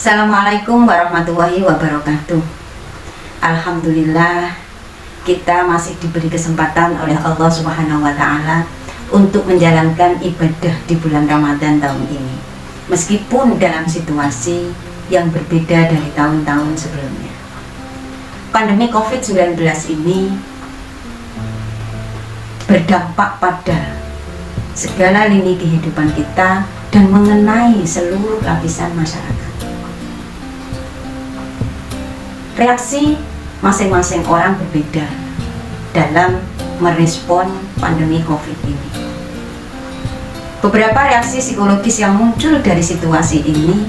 Assalamualaikum warahmatullahi wabarakatuh. Alhamdulillah, kita masih diberi kesempatan oleh Allah Subhanahu wa Ta'ala untuk menjalankan ibadah di bulan Ramadan tahun ini, meskipun dalam situasi yang berbeda dari tahun-tahun sebelumnya. Pandemi COVID-19 ini berdampak pada segala lini kehidupan kita dan mengenai seluruh lapisan masyarakat. Reaksi masing-masing orang berbeda dalam merespon pandemi COVID ini. Beberapa reaksi psikologis yang muncul dari situasi ini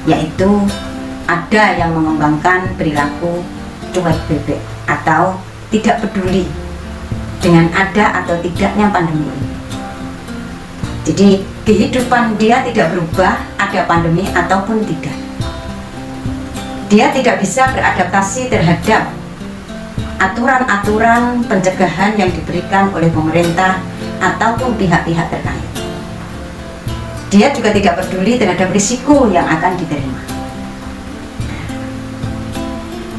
yaitu ada yang mengembangkan perilaku cuek bebek atau tidak peduli dengan ada atau tidaknya pandemi ini. Jadi kehidupan dia tidak berubah ada pandemi ataupun tidak. Dia tidak bisa beradaptasi terhadap aturan-aturan pencegahan yang diberikan oleh pemerintah ataupun pihak-pihak terkait. Dia juga tidak peduli terhadap risiko yang akan diterima.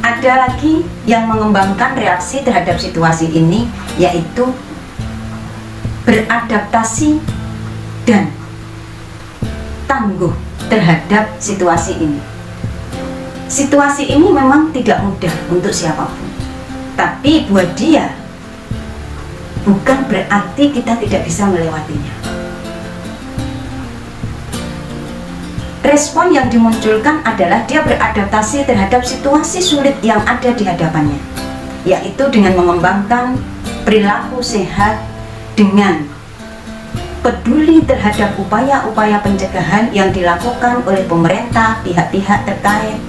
Ada lagi yang mengembangkan reaksi terhadap situasi ini, yaitu beradaptasi dan tangguh terhadap situasi ini. Situasi ini memang tidak mudah untuk siapapun, tapi buat dia bukan berarti kita tidak bisa melewatinya. Respon yang dimunculkan adalah dia beradaptasi terhadap situasi sulit yang ada di hadapannya, yaitu dengan mengembangkan perilaku sehat, dengan peduli terhadap upaya-upaya pencegahan yang dilakukan oleh pemerintah, pihak-pihak terkait.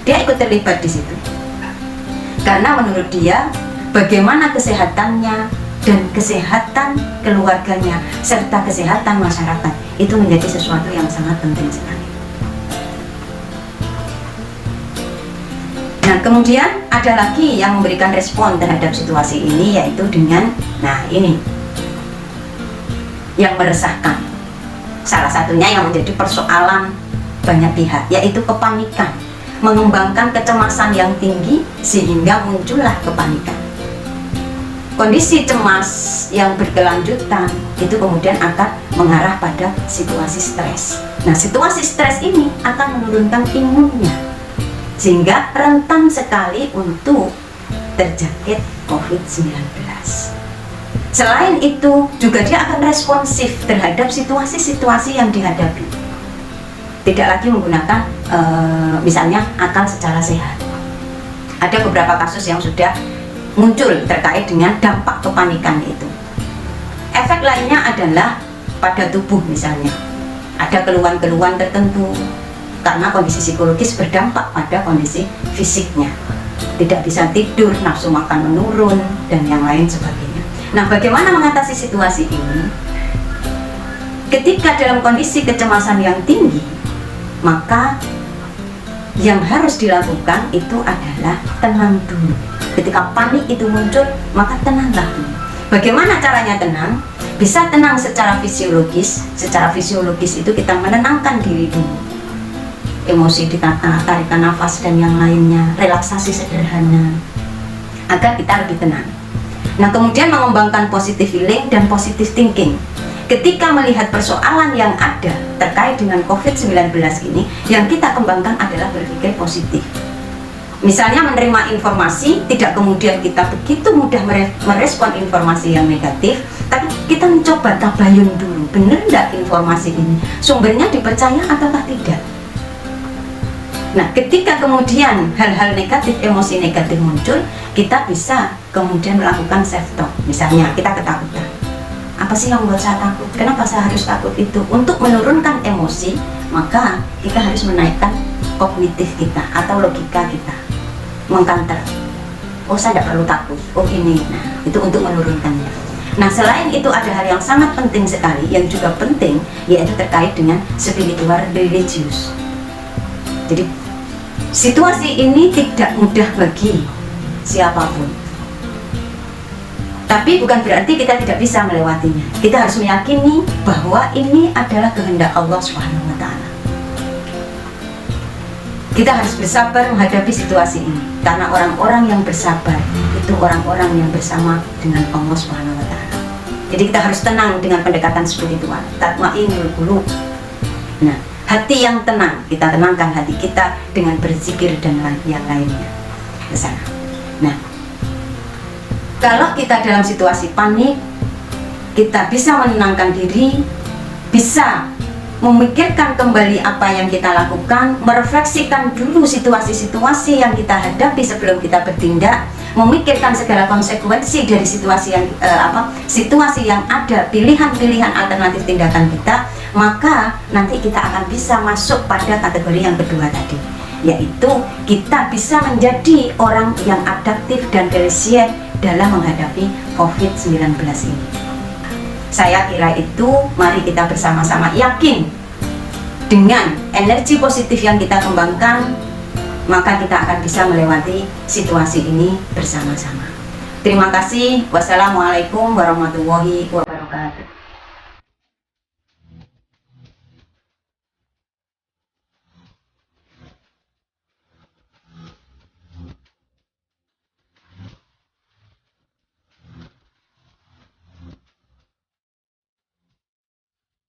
Dia ikut terlibat di situ. Karena menurut dia, bagaimana kesehatannya dan kesehatan keluarganya serta kesehatan masyarakat itu menjadi sesuatu yang sangat penting sekali. Nah, kemudian ada lagi yang memberikan respon terhadap situasi ini, yaitu dengan, ini yang meresahkan. Salah satunya yang menjadi persoalan banyak pihak, yaitu kepanikan, mengembangkan kecemasan yang tinggi sehingga muncullah kepanikan. Kondisi cemas yang berkelanjutan itu kemudian akan mengarah pada situasi stres. Nah, situasi stres ini akan menurunkan imunnya sehingga rentan sekali untuk terjangkit COVID-19. Selain itu, juga dia akan responsif terhadap situasi-situasi yang dihadapi. Tidak lagi menggunakan misalnya akal secara sehat. Ada beberapa kasus yang sudah muncul terkait dengan dampak kepanikan itu. Efek lainnya adalah pada tubuh misalnya. Ada keluhan-keluhan tertentu karena kondisi psikologis berdampak pada kondisi fisiknya. Tidak bisa tidur, nafsu makan menurun, dan yang lain sebagainya. Nah, bagaimana mengatasi situasi ini? Ketika dalam kondisi kecemasan yang tinggi, maka yang harus dilakukan itu adalah tenang dulu. Ketika panik itu muncul, maka tenanglah dulu. Bagaimana caranya tenang? Bisa tenang secara fisiologis. Secara fisiologis itu kita menenangkan diri dulu. Emosi ditata, tarikan nafas dan yang lainnya, relaksasi sederhana agar kita lebih tenang. Nah, kemudian mengembangkan positive feeling dan positive thinking. Ketika melihat persoalan yang ada terkait dengan COVID-19 ini, yang kita kembangkan adalah berpikir positif. Misalnya menerima informasi, tidak kemudian kita begitu mudah merespon informasi yang negatif, tapi kita mencoba tabayun dulu, benar nggak informasi ini? Sumbernya dipercaya ataukah tidak? Nah, ketika kemudian hal-hal negatif, emosi negatif muncul, kita bisa kemudian melakukan self-talk. Misalnya kita ketakutan. Apa sih yang membuat saya takut? Kenapa saya harus takut itu? Untuk menurunkan emosi, maka kita harus menaikkan kognitif kita atau logika kita, mengkanter. Oh, saya tidak perlu takut. Oh, ini. Nah, itu untuk menurunkannya. Nah, selain itu ada hal yang sangat penting sekali, yang juga penting, yaitu terkait dengan spiritual religius. Jadi, situasi ini tidak mudah bagi siapapun. Tapi bukan berarti kita tidak bisa melewatinya. Kita harus meyakini bahwa ini adalah kehendak Allah Subhanahu wa Ta'ala. Kita harus bersabar menghadapi situasi ini, karena orang-orang yang bersabar itu orang-orang yang bersama dengan Allah Subhanahu wa Ta'ala. Jadi kita harus tenang dengan pendekatan spiritual. Tatma'innul qulub. Nah, hati yang tenang, kita tenangkan hati kita dengan berzikir dan yang lainnya. Ke sana. Nah, kalau kita dalam situasi panik, kita bisa menenangkan diri, bisa memikirkan kembali apa yang kita lakukan, merefleksikan dulu situasi-situasi yang kita hadapi sebelum kita bertindak, memikirkan segala konsekuensi dari situasi yang ada, pilihan-pilihan alternatif tindakan kita, maka nanti kita akan bisa masuk pada kategori yang kedua tadi, yaitu kita bisa menjadi orang yang adaptif dan resilient dalam menghadapi COVID-19 ini. Saya kira itu, mari kita bersama-sama yakin dengan energi positif yang kita kembangkan, maka kita akan bisa melewati situasi ini bersama-sama. Terima kasih. Wassalamualaikum warahmatullahi wabarakatuh.